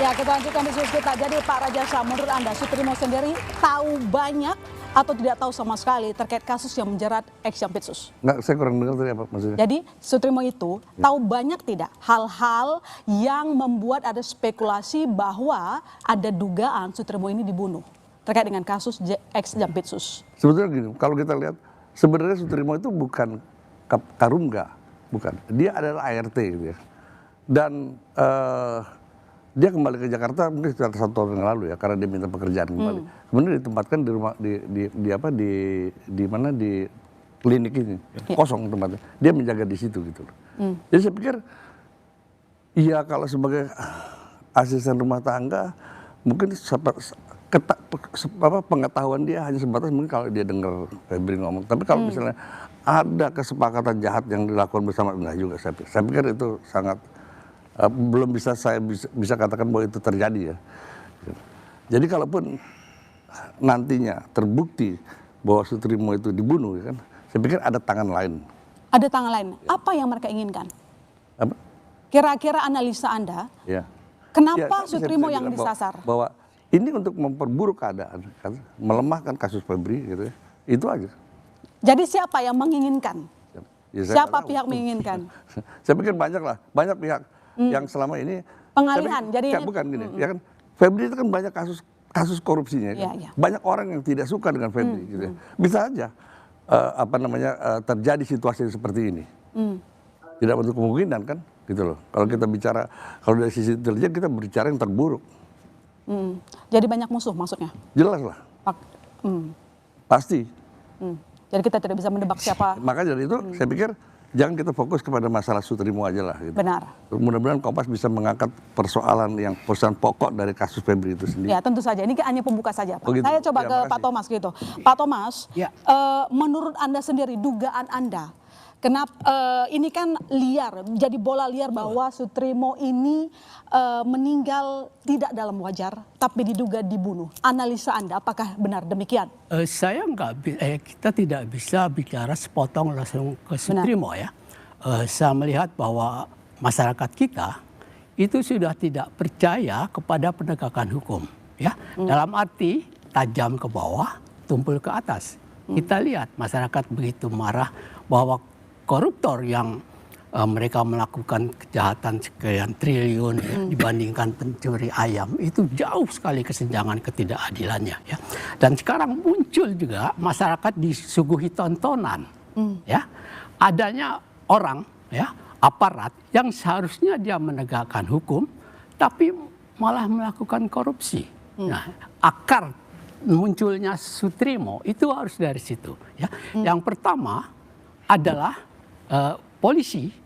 Ya, kita lanjutkan diskusi kita. Jadi Pak Rajasa, menurut Anda Sutrimo sendiri tahu banyak atau tidak tahu sama sekali terkait kasus yang menjerat ex Jampitsus? Nggak, saya kurang dengar tadi apa maksudnya. Jadi Sutrimo itu tahu banyak tidak hal-hal yang membuat ada spekulasi bahwa ada dugaan Sutrimo ini dibunuh terkait dengan kasus ex Jampitsus? Sebetulnya gini, kalau kita lihat sebenarnya Sutrimo itu bukan Karungga, bukan. Dia adalah ART gitu ya. Dan dia kembali ke Jakarta mungkin sekitar 1 tahun yang lalu ya, karena dia minta pekerjaan kembali. Kemudian ditempatkan di rumah di mana di klinik ini, kosong tempatnya. Dia menjaga di situ gitu. Jadi saya pikir, iya kalau sebagai asisten rumah tangga mungkin pengetahuan dia hanya sebatas mungkin kalau dia dengar Febri ngomong. Tapi kalau misalnya ada kesepakatan jahat yang dilakukan bersama, enggak juga saya pikir itu sangat belum bisa saya bisa katakan bahwa itu terjadi ya. Jadi kalaupun nantinya terbukti bahwa Sutrimo itu dibunuh ya kan, saya pikir ada tangan lain. Ada tangan lain. Apa yang mereka inginkan? Apa? Kira-kira analisa Anda, Ya. kenapa Ya, Sutrimo yang disasar? Bahwa ini untuk memperburuk keadaan, kan? Melemahkan kasus Febri gitu ya. Itu aja. Jadi siapa yang menginginkan? Ya, Siapa pihak menginginkan? Saya pikir banyak pihak yang selama ini Pengalihan. Jadi bukan gini, ya kan Febri itu kan banyak kasus korupsinya, kan? Ya. Banyak orang yang tidak suka dengan Febri, gitu ya. Bisa aja terjadi situasi seperti ini. Tidak untuk kemungkinan kan, gitu loh. Kalau kita bicara, kalau dari sisi intelijen kita berbicara yang terburuk. Jadi banyak musuh maksudnya? Jelas lah. Pasti. Jadi kita tidak bisa mendebak siapa. Makanya dari itu saya pikir jangan kita fokus kepada masalah Sutrimo aja lah. Gitu. Benar. Mudah-mudahan Kompas bisa mengangkat persoalan pokok dari kasus Febri itu sendiri. Ya tentu saja, ini hanya pembuka saja Pak. Oh, gitu. Saya coba Ya, ke makasih. Pak Thomas gitu. Pak Thomas, Ya. Menurut Anda sendiri, dugaan Anda, kenapa ini kan liar, jadi bola liar bahwa Sutrimo ini meninggal tidak dalam wajar, tapi diduga dibunuh. Analisa Anda, apakah benar demikian? Kita tidak bisa bicara sepotong langsung ke Sutrimo ya. Saya melihat bahwa masyarakat kita itu sudah tidak percaya kepada penegakan hukum ya. Dalam arti tajam ke bawah, tumpul ke atas. Kita lihat masyarakat begitu marah bahwa koruptor yang mereka melakukan kejahatan sekian triliun ya, dibandingkan pencuri ayam, itu jauh sekali kesenjangan ketidakadilannya ya. Dan sekarang muncul juga masyarakat disuguhi tontonan ya, adanya orang ya, aparat yang seharusnya dia menegakkan hukum tapi malah melakukan korupsi. Nah, akar munculnya Sutrimo itu harus dari situ ya. Yang pertama adalah polisi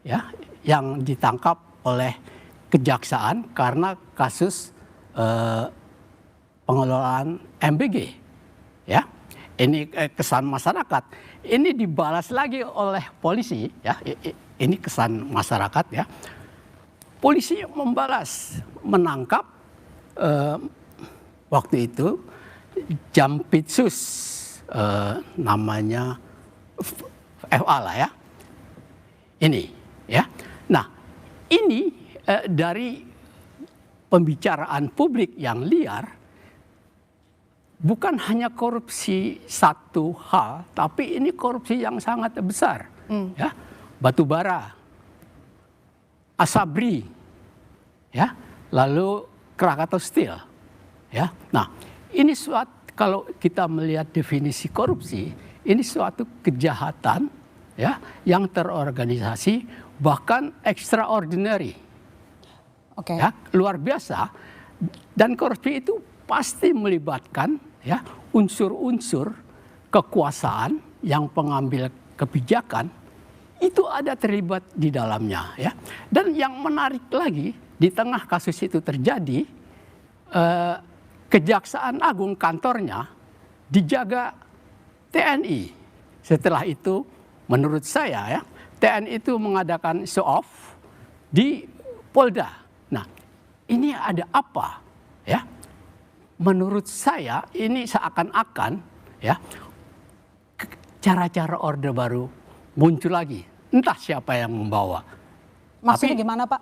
ya yang ditangkap oleh kejaksaan karena kasus pengelolaan MBG ya. Ini kesan masyarakat, ini dibalas lagi oleh polisi ya. Ini kesan masyarakat ya. Polisi membalas, menangkap waktu itu Jampitsus namanya FA lah ya. Ini ya. Nah, ini dari pembicaraan publik yang liar, bukan hanya korupsi satu hal, tapi ini korupsi yang sangat besar. Ya. Batubara, Asabri, ya, lalu Krakatau Steel. Ya. Nah, ini kalau kita melihat definisi korupsi, ini suatu kejahatan ya yang terorganisasi, bahkan extraordinary. Oke. Ya, luar biasa. Dan korupsi itu pasti melibatkan ya unsur-unsur kekuasaan yang pengambil kebijakan itu ada terlibat di dalamnya ya. Dan yang menarik lagi, di tengah kasus itu terjadi, Kejaksaan Agung kantornya dijaga TNI. Setelah itu menurut saya ya, TNI itu mengadakan show off di Polda. Nah, ini ada apa ya? Menurut saya ini seakan-akan ya cara-cara orde baru muncul lagi. Entah siapa yang membawa. Maksudnya gimana Pak?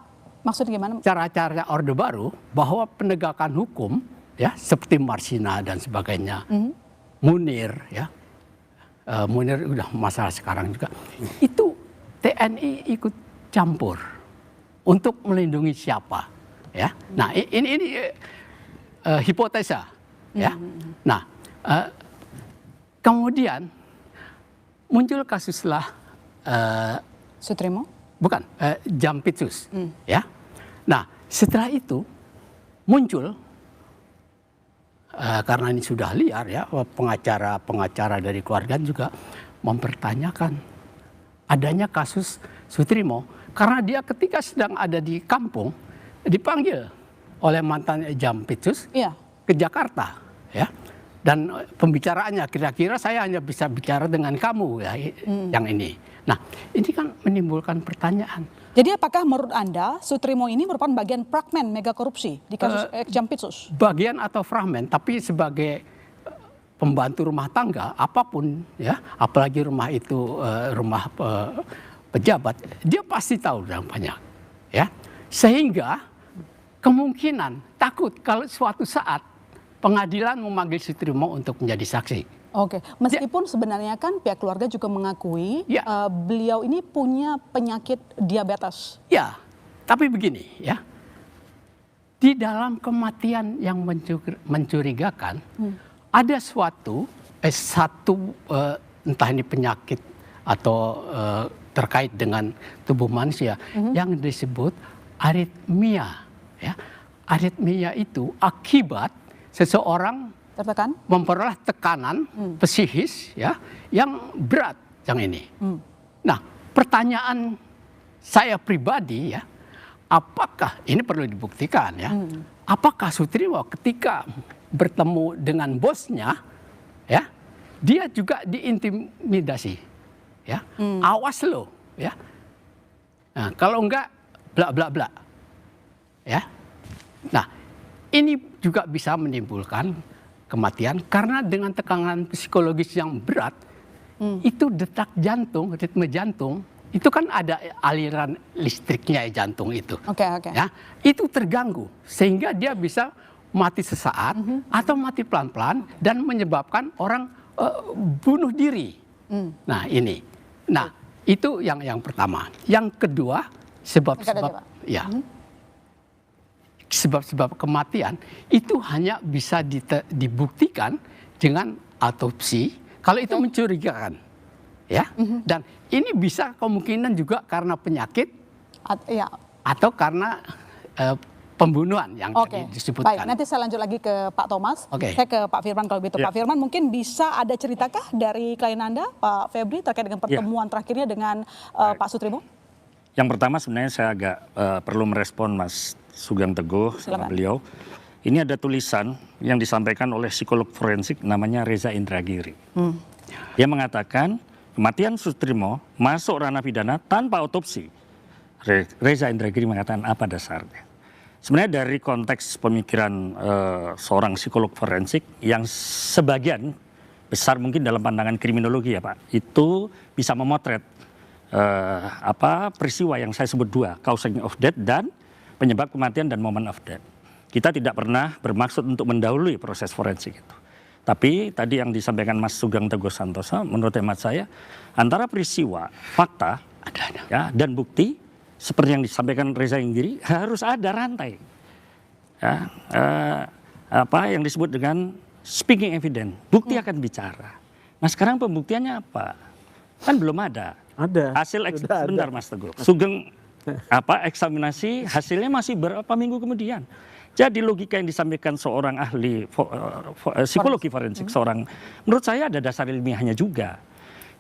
Maksudnya gimana? Cara-cara Orde Baru bahwa penegakan hukum ya seperti Marsina dan sebagainya, Munir ya, Munir udah masalah sekarang juga, itu TNI ikut campur untuk melindungi siapa ya. Nah ini hipotesa ya. Nah kemudian muncul kasuslah Sutrimo? bukan Jampitsus ya. Nah setelah itu muncul karena ini sudah liar ya, pengacara dari keluarga juga mempertanyakan adanya kasus Sutrimo karena dia ketika sedang ada di kampung dipanggil oleh mantan Jampitsus ke Jakarta ya. Dan pembicaraannya kira-kira saya hanya bisa bicara dengan kamu ya yang ini. Nah ini kan menimbulkan pertanyaan. Jadi apakah menurut Anda Sutrimo ini merupakan bagian fragmen mega korupsi di kasus Jampitsus? Bagian atau fragmen, tapi sebagai pembantu rumah tangga apapun ya, apalagi rumah itu rumah pejabat, dia pasti tahu yang banyak ya. Sehingga kemungkinan takut kalau suatu saat pengadilan memanggil Sutrimo untuk menjadi saksi. Oke, meskipun sebenarnya kan pihak keluarga juga mengakui beliau ini punya penyakit diabetes. Ya, tapi begini ya, di dalam kematian yang mencurigakan ada satu entah ini penyakit atau terkait dengan tubuh manusia yang disebut aritmia. Ya, aritmia itu akibat seseorang memperoleh tekanan psikis ya yang berat yang ini. Nah, pertanyaan saya pribadi ya, apakah ini perlu dibuktikan ya? Apakah Sutrimo ketika bertemu dengan bosnya ya, dia juga diintimidasi ya? Awas lo ya. Nah, kalau enggak bla bla bla. Ya. Nah, ini juga bisa menimbulkan kematian karena dengan tekanan psikologis yang berat itu detak jantung, ritme jantung itu kan ada aliran listriknya jantung itu. Ya, itu terganggu sehingga dia bisa mati sesaat atau mati pelan-pelan dan menyebabkan orang bunuh diri. Nah, ini. Nah, itu yang pertama. Yang kedua, sebab-sebab ya. Sebab-sebab kematian itu hanya bisa dibuktikan dengan autopsi kalau itu mencurigakan ya. Dan ini bisa kemungkinan juga karena penyakit atau karena pembunuhan yang tadi disebutkan. Baik, nanti saya lanjut lagi ke Pak Thomas. Saya ke Pak Firman kalau begitu. Pak Firman, mungkin bisa ada ceritakah dari klien Anda Pak Febri terkait dengan pertemuan terakhirnya dengan Pak Sutrimo? Yang pertama sebenarnya saya agak perlu merespon Mas Sugeng Teguh sama beliau. Ini ada tulisan yang disampaikan oleh psikolog forensik namanya Reza Indragiri. Dia mengatakan kematian Sutrimo masuk ranah pidana tanpa autopsi. Reza Indragiri mengatakan apa dasarnya? Sebenarnya dari konteks pemikiran seorang psikolog forensik yang sebagian besar mungkin dalam pandangan kriminologi ya Pak, itu bisa memotret peristiwa yang saya sebut dua, causing of death dan penyebab kematian dan moment of death. Kita tidak pernah bermaksud untuk mendahului proses forensik itu. Tapi tadi yang disampaikan Mas Sugeng Teguh Santoso, menurut hemat saya, antara peristiwa, fakta, ya, dan bukti, seperti yang disampaikan Reza Indragiri, harus ada rantai. Ya, yang disebut dengan speaking evidence, bukti akan bicara. Nah sekarang pembuktiannya apa? Kan belum ada. Hasil sebentar Mas Teguh. Sugeng eksaminasi hasilnya masih berapa minggu kemudian. Jadi logika yang disampaikan seorang ahli psikologi forensik, menurut saya ada dasar ilmiahnya juga.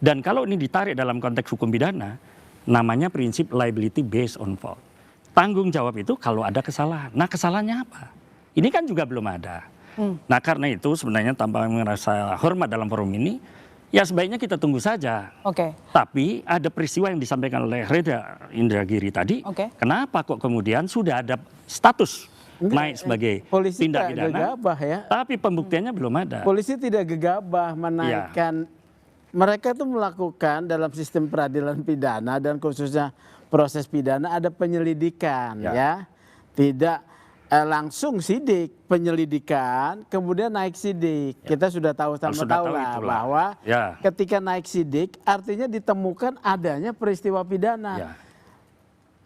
Dan kalau ini ditarik dalam konteks hukum pidana, namanya prinsip liability based on fault. Tanggung jawab itu kalau ada kesalahan. Nah kesalahannya apa? Ini kan juga belum ada. Nah karena itu sebenarnya tanpa merasa hormat dalam forum ini, ya sebaiknya kita tunggu saja. Tapi ada peristiwa yang disampaikan oleh Reza Indragiri tadi. Kenapa kok kemudian sudah ada status naik sebagai tindak pidana, tapi pembuktiannya belum ada. Polisi tidak gegabah menaikkan. Mereka itu melakukan dalam sistem peradilan pidana dan khususnya proses pidana ada penyelidikan ya. Tidak langsung sidik, penyelidikan kemudian naik sidik. Kita sudah tahu sama-tahu lah bahwa ketika naik sidik artinya ditemukan adanya peristiwa pidana.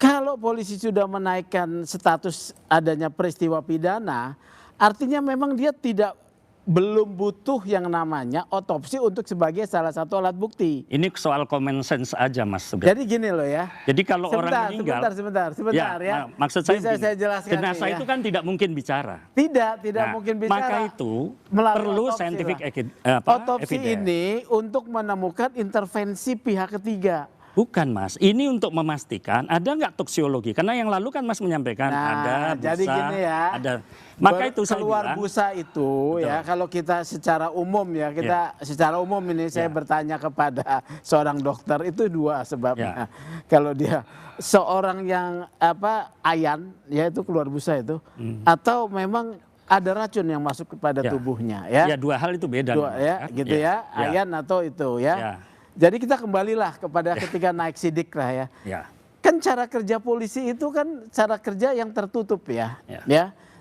Kalau polisi sudah menaikkan status adanya peristiwa pidana, artinya memang dia belum butuh yang namanya otopsi untuk sebagai salah satu alat bukti. Ini soal common sense aja, Mas. Jadi gini loh ya. Jadi kalau orang meninggal, sebentar ya. Maksud saya, bisa saya jelaskan jenazah itu kan tidak mungkin bicara. Tidak mungkin bicara. Maka itu perlu otopsi scientific otopsi evidence. ini untuk menemukan intervensi pihak ketiga. Bukan, Mas, ini untuk memastikan ada nggak toksiologi, karena yang lalu kan Mas menyampaikan ada busa, jadi gini ya, ada. Maka itu saya keluar bilang, busa itu ya, kalau kita secara umum ya, secara umum ini saya bertanya kepada seorang dokter itu dua sebabnya. Kalau dia seorang yang ayan ya itu keluar busa itu, atau memang ada racun yang masuk kepada tubuhnya ya. Ya, dua hal itu beda. Gitu ya, ayan atau itu ya. Jadi kita kembalilah kepada ketika naik sidik lah ya. Kan cara kerja polisi itu kan cara kerja yang tertutup ya.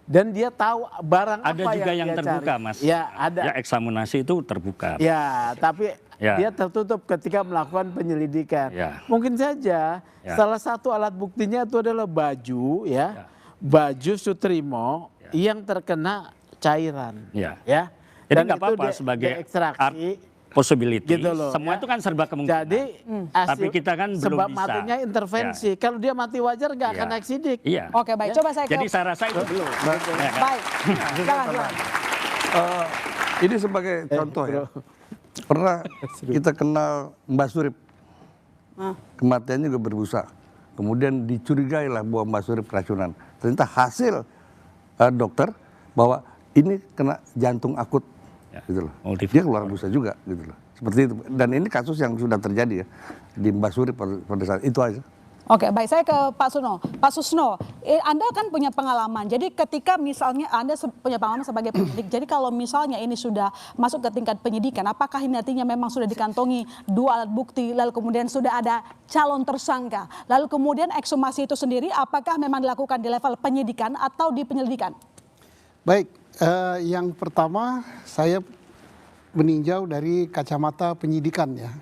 Dan dia tahu barang ada apa juga yang dia terbuka, cari. Mas. Ya, ada. Ya, eksaminasi itu terbuka. Ya, tapi dia tertutup ketika melakukan penyelidikan. Mungkin saja salah satu alat buktinya itu adalah baju baju Sutrimo yang terkena cairan. Ya. Jadi Dan nggak apa-apa sebagai ekstraksi possibility. Gitu loh, semua itu kan serba kemungkinan. Jadi tapi kita kan belum sebab bisa. matinya intervensi. Kalau dia mati wajar nggak akan naik sidik. Oke, baik. Coba saya Jadi saya rasa itu belum. Baik. Silakan. Ini sebagai contoh ya. Pernah kita kenal Mbak Surip. Kematiannya juga berbusa. Kemudian dicurigai lah bahwa Mbak Surip keracunan. Ternyata hasil dokter bahwa ini kena jantung akut. Gitu loh. Dia keluar busa juga gitu loh. Seperti itu. Dan ini kasus yang sudah terjadi ya di Mbak Surip pada saat itu aja. Oke, baik. Saya ke Pak Susno. Pak Susno, Anda kan punya pengalaman. Jadi ketika misalnya Anda punya pengalaman sebagai penyidik, jadi kalau misalnya ini sudah masuk ke tingkat penyidikan, apakah ini artinya memang sudah dikantongi dua alat bukti, lalu kemudian sudah ada calon tersangka, lalu kemudian ekshumasi itu sendiri, apakah memang dilakukan di level penyidikan atau di penyelidikan? Baik, yang pertama saya meninjau dari kacamata penyidikan ya.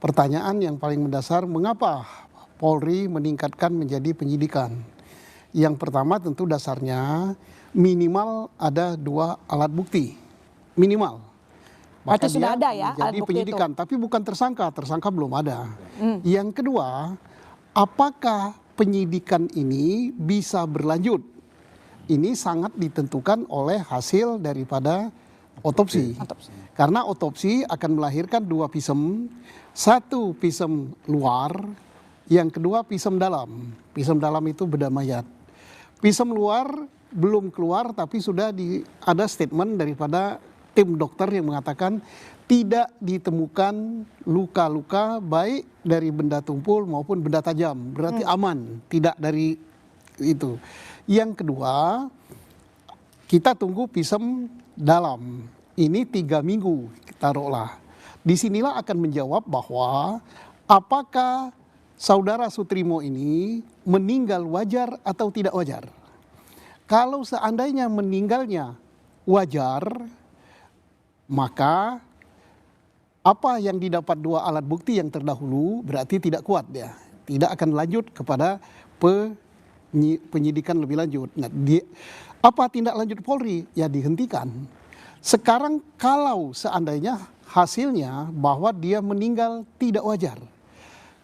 Pertanyaan yang paling mendasar, mengapa Polri meningkatkan menjadi penyidikan? Yang pertama tentu dasarnya minimal ada dua alat bukti, minimal. Maka berarti sudah ada ya alat bukti penyidikan, itu. Tapi bukan tersangka belum ada. Yang kedua, apakah penyidikan ini bisa berlanjut? Ini sangat ditentukan oleh hasil daripada otopsi. Karena otopsi akan melahirkan dua visum, satu visum luar, yang kedua visum dalam. Visum dalam itu bedah mayat. Visum luar belum keluar tapi sudah ada statement daripada tim dokter yang mengatakan tidak ditemukan luka-luka baik dari benda tumpul maupun benda tajam. Berarti aman, tidak dari itu. Yang kedua, kita tunggu visum dalam. Ini 3 minggu, taruhlah. Disinilah akan menjawab bahwa apakah saudara Sutrimo ini meninggal wajar atau tidak wajar. Kalau seandainya meninggalnya wajar, maka apa yang didapat dua alat bukti yang terdahulu berarti tidak kuat dia. Tidak akan lanjut kepada penyidikan lebih lanjut. Nah, apa tindak lanjut Polri? Ya dihentikan. Sekarang kalau seandainya hasilnya bahwa dia meninggal tidak wajar.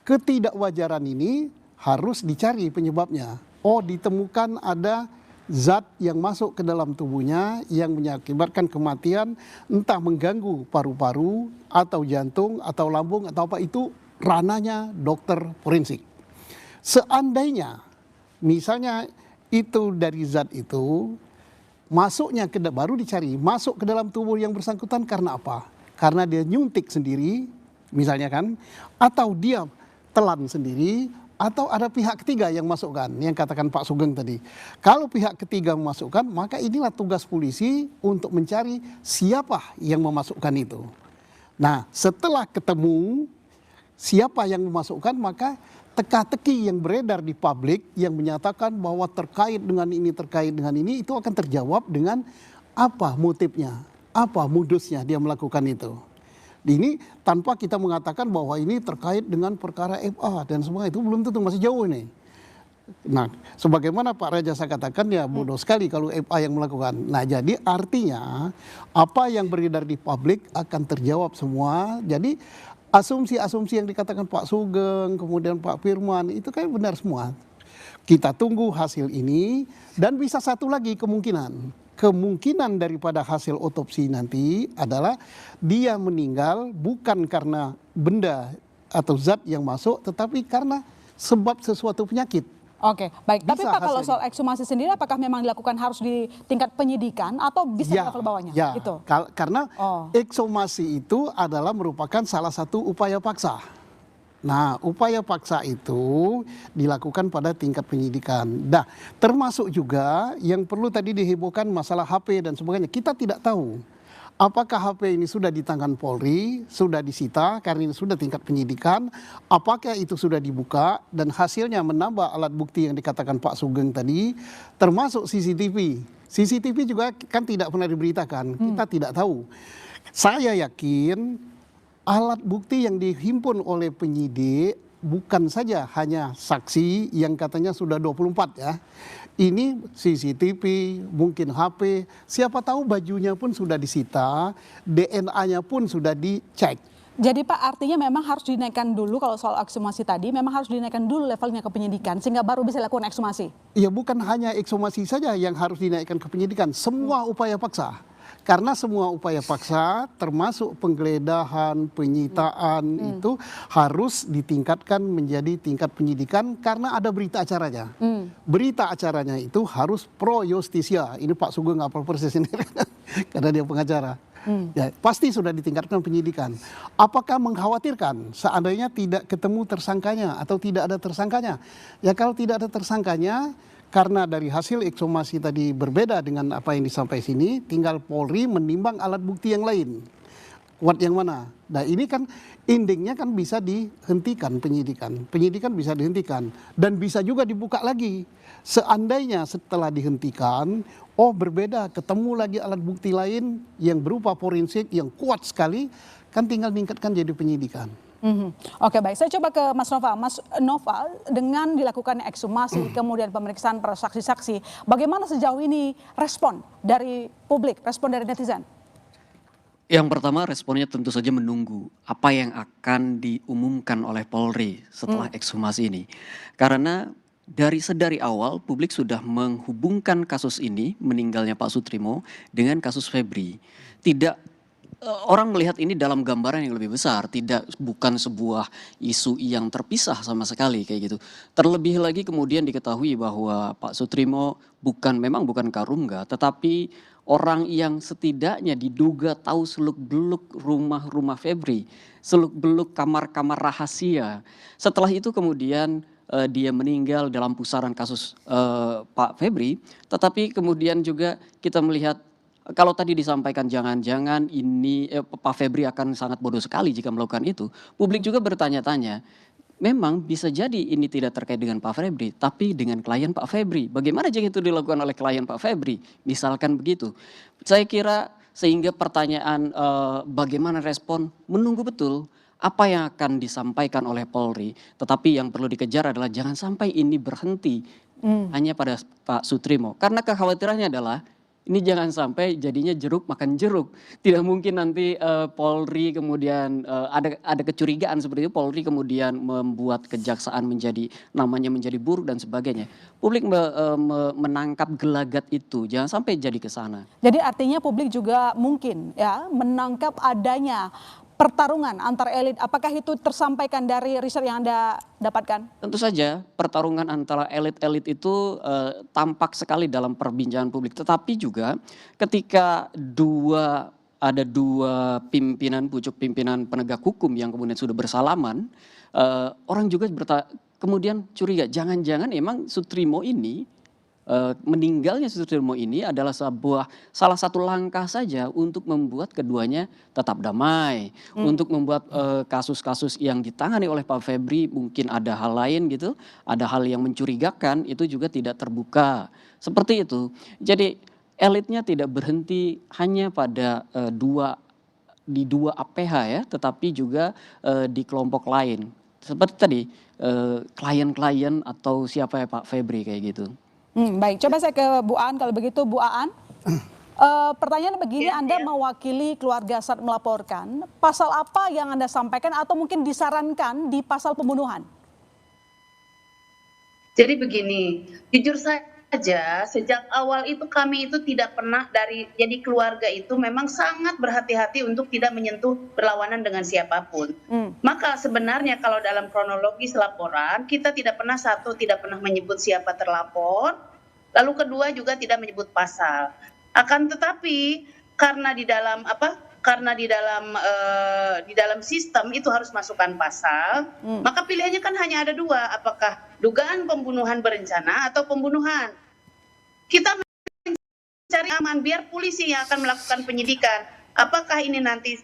Ketidakwajaran ini harus dicari penyebabnya. Oh, ditemukan ada zat yang masuk ke dalam tubuhnya yang mengakibatkan kematian, entah mengganggu paru-paru atau jantung atau lambung atau apa, itu ranahnya dokter forensik. Seandainya misalnya itu dari zat itu masuknya baru dicari masuk ke dalam tubuh yang bersangkutan karena apa? Karena dia nyuntik sendiri misalnya kan, atau dia telan sendiri, atau ada pihak ketiga yang masukkan, yang katakan Pak Sugeng tadi. Kalau pihak ketiga memasukkan, maka inilah tugas polisi untuk mencari siapa yang memasukkan itu. Nah, setelah ketemu siapa yang memasukkan, maka teka-teki yang beredar di publik yang menyatakan bahwa terkait dengan ini itu akan terjawab dengan apa motifnya, apa modusnya dia melakukan itu. Ini tanpa kita mengatakan bahwa ini terkait dengan perkara FA dan semua itu belum tentu, masih jauh ini. Nah, sebagaimana Pak Rajasa katakan ya bodoh sekali kalau FA yang melakukan. Nah, jadi artinya apa yang beredar di publik akan terjawab semua. Jadi asumsi-asumsi yang dikatakan Pak Sugeng, kemudian Pak Firman, itu kan benar semua. Kita tunggu hasil ini dan bisa satu lagi kemungkinan. Kemungkinan daripada hasil otopsi nanti adalah dia meninggal bukan karena benda atau zat yang masuk, tetapi karena sebab sesuatu penyakit. Oke, baik. Tapi Bisa Pak, kalau hasilnya. soal ekshumasi sendiri apakah memang dilakukan harus di tingkat penyidikan atau bisa di level bawahnya? Ya, Gitu. karena ekshumasi itu adalah merupakan salah satu upaya paksa. Nah, upaya paksa itu dilakukan pada tingkat penyidikan. Nah, termasuk juga yang perlu tadi dihebohkan masalah HP dan sebagainya. Kita tidak tahu apakah HP ini sudah di tangan Polri, sudah disita karena ini sudah tingkat penyidikan, apakah itu sudah dibuka dan hasilnya menambah alat bukti yang dikatakan Pak Sugeng tadi, termasuk CCTV. CCTV juga kan tidak pernah diberitakan, kita tidak tahu. Saya yakin alat bukti yang dihimpun oleh penyidik bukan saja hanya saksi yang katanya sudah 24 ya. Ini CCTV, mungkin HP, siapa tahu bajunya pun sudah disita, DNA-nya pun sudah dicek. Jadi Pak, artinya memang harus dinaikkan dulu kalau soal ekshumasi tadi, memang harus dinaikkan dulu levelnya ke penyidikan sehingga baru bisa dilakukan ekshumasi. Ya bukan hanya ekshumasi saja yang harus dinaikkan ke penyidikan, semua upaya paksa. Karena semua upaya paksa termasuk penggeledahan, penyitaan itu harus ditingkatkan menjadi tingkat penyidikan karena ada berita acaranya. Berita acaranya itu harus pro justisia. Ini Pak Sugeng ngapal persis ini karena dia pengacara. Ya, pasti sudah ditingkatkan penyidikan. Apakah mengkhawatirkan seandainya tidak ketemu tersangkanya atau tidak ada tersangkanya? Ya kalau tidak ada tersangkanya, karena dari hasil ekshumasi tadi berbeda dengan apa yang disampaikan sini, tinggal Polri menimbang alat bukti yang lain. Kuat yang mana? Nah ini kan endingnya kan bisa dihentikan penyidikan. Penyidikan bisa dihentikan dan bisa juga dibuka lagi. Seandainya setelah dihentikan, oh berbeda, ketemu lagi alat bukti lain yang berupa forensik yang kuat sekali, kan tinggal meningkatkan jadi penyidikan. Oke, baik, saya coba ke Mas Noval. Mas Noval, dengan dilakukan ekshumasi kemudian pemeriksaan para saksi-saksi, bagaimana sejauh ini respon dari publik, respon dari netizen? Yang pertama responnya tentu saja menunggu apa yang akan diumumkan oleh Polri setelah ekshumasi ini. Karena sedari awal publik sudah menghubungkan kasus ini, meninggalnya Pak Soetrimo, dengan kasus Febri. Orang melihat ini dalam gambaran yang lebih besar, bukan sebuah isu yang terpisah sama sekali kayak gitu. Terlebih lagi kemudian diketahui bahwa Pak Soetrimo memang bukan Karungga, tetapi orang yang setidaknya diduga tahu seluk-beluk rumah-rumah Febri, seluk-beluk kamar-kamar rahasia. Setelah itu kemudian dia meninggal dalam pusaran kasus Pak Febri, tetapi kemudian juga kita melihat kalau tadi disampaikan jangan-jangan ini Pak Febri akan sangat bodoh sekali jika melakukan itu. Publik juga bertanya-tanya, memang bisa jadi ini tidak terkait dengan Pak Febri, tapi dengan klien Pak Febri. Bagaimana jika itu dilakukan oleh klien Pak Febri? Misalkan begitu. Saya kira sehingga pertanyaan bagaimana respon, menunggu betul apa yang akan disampaikan oleh Polri. Tetapi yang perlu dikejar adalah jangan sampai ini berhenti hanya pada Pak Soetrimo. Karena kekhawatirannya adalah ini jangan sampai jadinya jeruk makan jeruk. Tidak mungkin nanti Polri kemudian ada kecurigaan seperti itu. Polri kemudian membuat kejaksaan namanya menjadi buruk dan sebagainya. Publik menangkap gelagat itu. Jangan sampai jadi ke sana. Jadi artinya publik juga mungkin ya menangkap adanya pertarungan antar elit. Apakah itu tersampaikan dari riset yang Anda dapatkan? Tentu saja pertarungan antara elit-elit itu tampak sekali dalam perbincangan publik. Tetapi juga ketika ada dua pucuk pimpinan penegak hukum yang kemudian sudah bersalaman, orang juga kemudian curiga, jangan-jangan emang Soetrimo ini meninggalnya Sutrimo ini adalah salah satu langkah saja untuk membuat keduanya tetap damai, untuk membuat kasus-kasus yang ditangani oleh Pak Febri mungkin ada hal lain gitu, ada hal yang mencurigakan itu juga tidak terbuka. Seperti itu. Jadi elitnya tidak berhenti hanya pada di dua APH ya, tetapi juga di kelompok lain. Seperti tadi klien-klien atau siapa ya Pak Febri kayak gitu. Baik, coba saya ke Bu Aan kalau begitu. Bu Aan, pertanyaan begini, Anda mewakili keluarga saat melaporkan, pasal apa yang Anda sampaikan atau mungkin disarankan di pasal pembunuhan? Jadi begini, jujur saja sejak awal itu kami itu tidak pernah jadi keluarga itu memang sangat berhati-hati untuk tidak menyentuh berlawanan dengan siapapun. Maka sebenarnya kalau dalam kronologis laporan kita tidak pernah menyebut siapa terlapor, lalu kedua juga tidak menyebut pasal. Akan tetapi karena di dalam sistem itu harus masukkan pasal, maka pilihannya kan hanya ada dua, apakah dugaan pembunuhan berencana atau pembunuhan. Kita mencari aman biar polisi yang akan melakukan penyidikan. Apakah ini nanti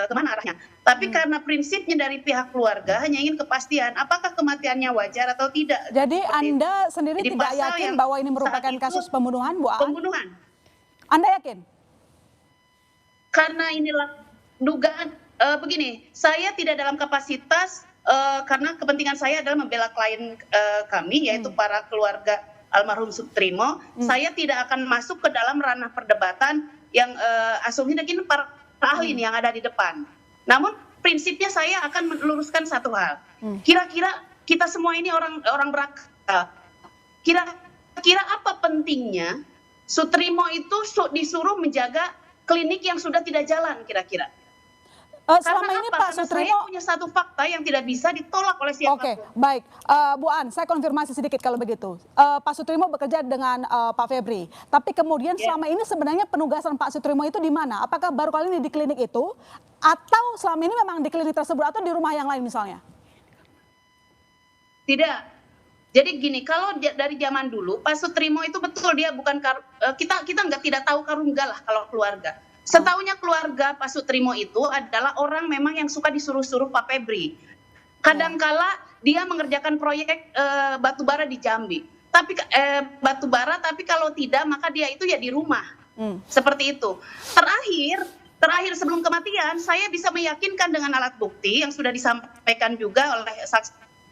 kemana arahnya? Tapi karena prinsipnya dari pihak keluarga hanya ingin kepastian apakah kematiannya wajar atau tidak. Jadi Anda sendiri tidak yakin bahwa ini merupakan kasus pembunuhan, Bu Aan? Pembunuhan. Anda yakin? Karena inilah dugaan begini, saya tidak dalam kapasitas karena kepentingan saya adalah membela klien kami yaitu para keluarga almarhum Sutrimo. Saya tidak akan masuk ke dalam ranah perdebatan yang asumsinya ini para ahli yang ada di depan. Namun prinsipnya saya akan meluruskan satu hal. Kira-kira kita semua ini orang berakal. Kira-kira apa pentingnya Sutrimo itu disuruh menjaga klinik yang sudah tidak jalan kira-kira? Selama ini Pak Sutrimo, saya punya satu fakta yang tidak bisa ditolak oleh siapapun. Oke, baik. Bu Aan, saya konfirmasi sedikit kalau begitu. Pak Sutrimo bekerja dengan Pak Febri. Tapi kemudian selama ini sebenarnya penugasan Pak Sutrimo itu di mana? Apakah baru kali ini di klinik itu? Atau selama ini memang di klinik tersebut atau di rumah yang lain misalnya? Tidak. Jadi gini, kalau dari zaman dulu Pak Sutrimo itu betul dia bukan kita tidak tahu karungga lah kalau keluarga. Setahunya keluarga Pak Sutrimo itu adalah orang memang yang suka disuruh-suruh Pak Febri. Kadangkala dia mengerjakan proyek batubara di Jambi. Tapi tapi kalau tidak maka dia itu ya di rumah. Seperti itu. Terakhir sebelum kematian saya bisa meyakinkan dengan alat bukti yang sudah disampaikan juga oleh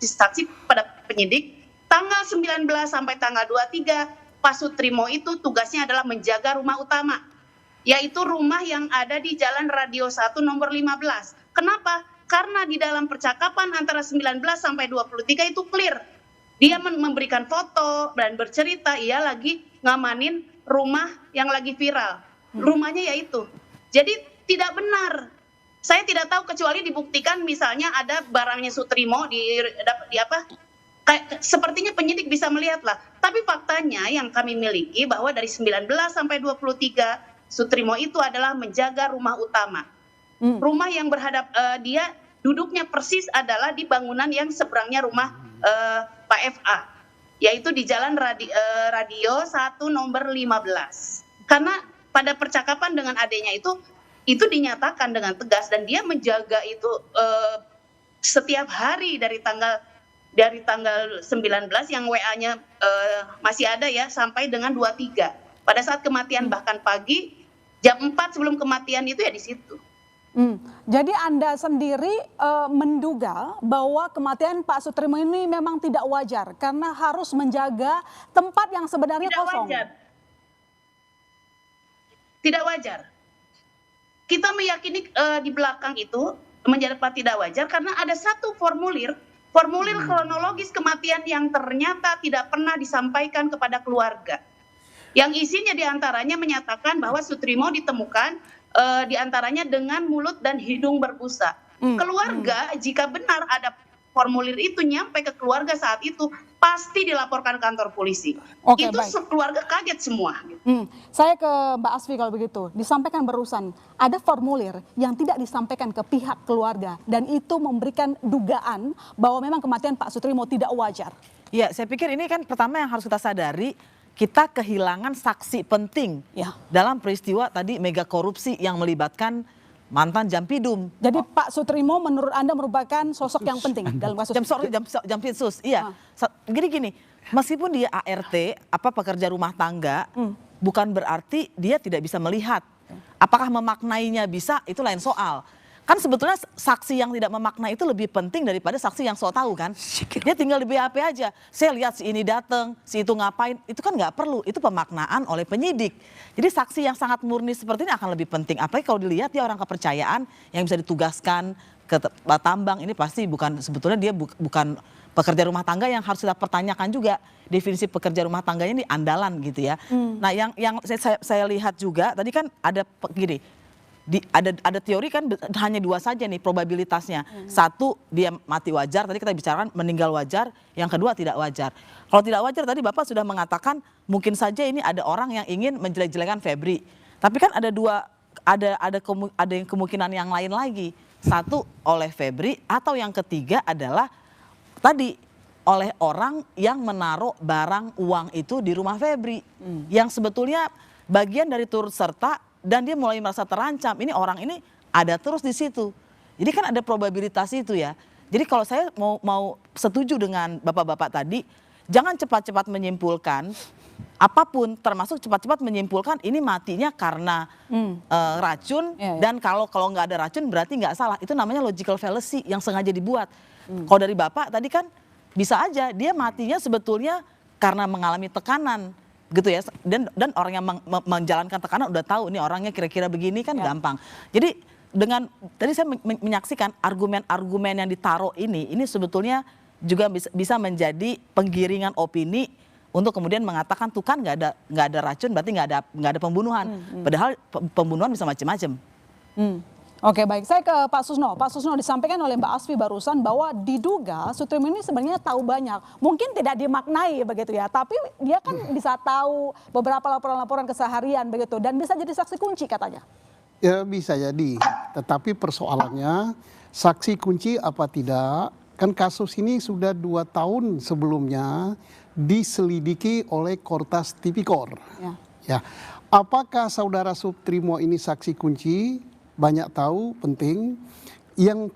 saksi pada penyidik. Tanggal 19 sampai tanggal 23 Pak Sutrimo itu tugasnya adalah menjaga rumah utama. Yaitu rumah yang ada di Jalan Radio 1 nomor 15. Kenapa? Karena di dalam percakapan antara 19 sampai 23 itu clear. Dia memberikan foto dan bercerita ia lagi ngamanin rumah yang lagi viral. Rumahnya yaitu. Jadi tidak benar. Saya tidak tahu kecuali dibuktikan misalnya ada barangnya Sutrimo sepertinya penyidik bisa melihat lah. Tapi faktanya yang kami miliki bahwa dari 19 sampai 23 Sutrimo itu adalah menjaga rumah utama. Rumah yang dia duduknya persis adalah di bangunan yang seberangnya rumah Pak FA. Yaitu di Jalan Radio 1 nomor 15. Karena pada percakapan dengan adiknya itu dinyatakan dengan tegas dan dia menjaga itu setiap hari dari tanggal 19 yang WA-nya masih ada ya sampai dengan 23. Pada saat kematian bahkan pagi jam 4 sebelum kematian itu ya di situ. Jadi Anda sendiri menduga bahwa kematian Pak Sutrimo ini memang tidak wajar karena harus menjaga tempat yang sebenarnya kosong. Tidak wajar. Kita meyakini di belakang itu menjadi tidak wajar karena ada satu formulir kronologis kematian yang ternyata tidak pernah disampaikan kepada keluarga. Yang isinya diantaranya menyatakan bahwa Sutrimo ditemukan diantaranya dengan mulut dan hidung berbusa. Keluarga jika benar ada formulir itu nyampe ke keluarga saat itu pasti dilaporkan kantor polisi. Oke, itu baik. Keluarga kaget semua. Saya ke Mbak Asfi kalau begitu. Disampaikan barusan ada formulir yang tidak disampaikan ke pihak keluarga dan itu memberikan dugaan bahwa memang kematian Pak Sutrimo tidak wajar. Ya, saya pikir ini kan pertama yang harus kita sadari kita kehilangan saksi penting dalam peristiwa tadi mega korupsi yang melibatkan mantan Jampidum. Jadi Pak Sutrimo menurut Anda merupakan sosok yang penting dalam kasus Jampitsus. Iya. Gini, meskipun dia ART, pekerja rumah tangga, bukan berarti dia tidak bisa melihat. Apakah memaknainya bisa, itu lain soal. Kan sebetulnya saksi yang tidak memaknai itu lebih penting daripada saksi yang so tahu kan. Dia tinggal di BAP aja. Saya lihat si ini datang, si itu ngapain, itu kan nggak perlu. Itu pemaknaan oleh penyidik. Jadi saksi yang sangat murni seperti ini akan lebih penting. Apalagi kalau dilihat dia orang kepercayaan yang bisa ditugaskan ke tambang. Ini pasti sebetulnya dia bukan pekerja rumah tangga yang harus kita pertanyakan juga. Definisi pekerja rumah tangganya ini andalan gitu ya. Nah yang saya lihat juga tadi kan ada gini. Ada teori kan hanya 2 saja nih probabilitasnya. Satu dia mati wajar, tadi kita bicarakan meninggal wajar, yang kedua tidak wajar. Kalau tidak wajar tadi Bapak sudah mengatakan mungkin saja ini ada orang yang ingin menjelek-jelekan Febri. Tapi kan ada yang kemungkinan yang lain lagi. Satu oleh Febri atau yang ketiga adalah tadi oleh orang yang menaruh barang uang itu di rumah Febri. Yang sebetulnya bagian dari turut serta dan dia mulai merasa terancam. Ini orang ini ada terus di situ. Jadi kan ada probabilitas itu ya. Jadi kalau saya mau setuju dengan bapak-bapak tadi, jangan cepat-cepat menyimpulkan apapun, termasuk cepat-cepat menyimpulkan ini matinya karena racun dan kalau nggak ada racun berarti nggak salah. Itu namanya logical fallacy yang sengaja dibuat. Kalau dari bapak tadi kan bisa aja dia matinya sebetulnya karena mengalami tekanan. Gitu ya, dan orang yang menjalankan tekanan udah tahu nih orangnya kira-kira begini kan gampang. Jadi dengan tadi saya menyaksikan argumen-argumen yang ditaruh ini sebetulnya juga bisa menjadi penggiringan opini untuk kemudian mengatakan tuh kan nggak ada racun berarti nggak ada pembunuhan. Padahal pembunuhan bisa macam-macam. Oke, baik, saya ke Pak Susno. Pak Susno, disampaikan oleh Mbak Asfi barusan bahwa diduga Sutrimo ini sebenarnya tahu banyak. Mungkin tidak dimaknai begitu ya, tapi dia kan bisa tahu beberapa laporan-laporan keseharian begitu dan bisa jadi saksi kunci katanya. Ya bisa jadi, tetapi persoalannya saksi kunci apa tidak, kan kasus ini sudah 2 tahun sebelumnya diselidiki oleh Kortas Tipikor. Ya. Apakah saudara Sutrimo ini saksi kunci? Banyak tahu, penting. Yang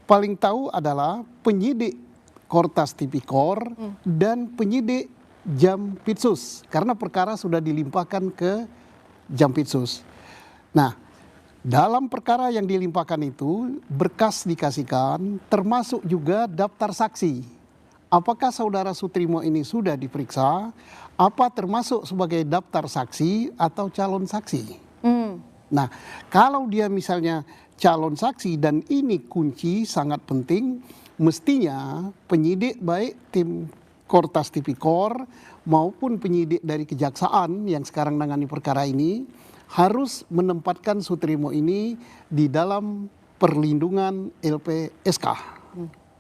paling tahu adalah penyidik Kortas Tipikor dan penyidik Jampitsus. Karena perkara sudah dilimpahkan ke Jampitsus. Nah, dalam perkara yang dilimpahkan itu, berkas dikasihkan, termasuk juga daftar saksi. Apakah saudara Sutrimo ini sudah diperiksa? Apa termasuk sebagai daftar saksi atau calon saksi? Nah, kalau dia misalnya calon saksi dan ini kunci sangat penting, mestinya penyidik baik tim Kortas Tipikor maupun penyidik dari kejaksaan yang sekarang menangani perkara ini harus menempatkan Sutrimo ini di dalam perlindungan LPSK.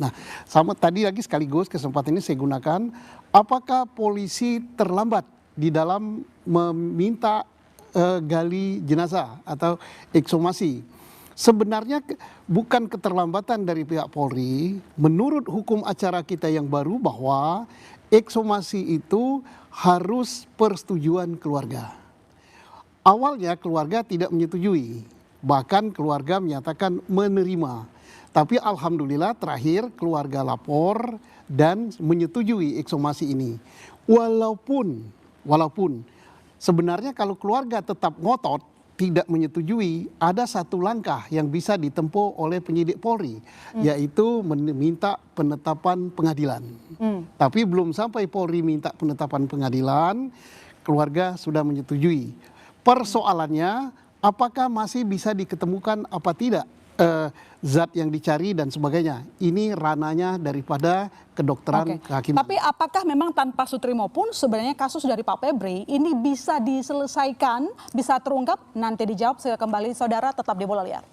Nah, sama tadi lagi sekaligus kesempatan ini saya gunakan, apakah polisi terlambat di dalam meminta gali jenazah atau ekshumasi? Sebenarnya bukan keterlambatan dari pihak Polri. Menurut hukum acara kita yang baru bahwa ekshumasi itu harus persetujuan keluarga. Awalnya keluarga tidak menyetujui, bahkan keluarga menyatakan menerima. Tapi alhamdulillah terakhir keluarga lapor dan menyetujui ekshumasi ini. Walaupun sebenarnya kalau keluarga tetap ngotot tidak menyetujui, ada satu langkah yang bisa ditempuh oleh penyidik Polri, yaitu meminta penetapan pengadilan. Tapi belum sampai Polri minta penetapan pengadilan, keluarga sudah menyetujui. Persoalannya, apakah masih bisa diketemukan apa tidak zat yang dicari dan sebagainya. Ini ranahnya daripada kedokteran kehakiman. Tapi apakah memang tanpa Sutrimo pun sebenarnya kasus dari Pak Febri ini bisa diselesaikan, bisa terungkap? Nanti dijawab, saya kembali saudara tetap di Bola Liar.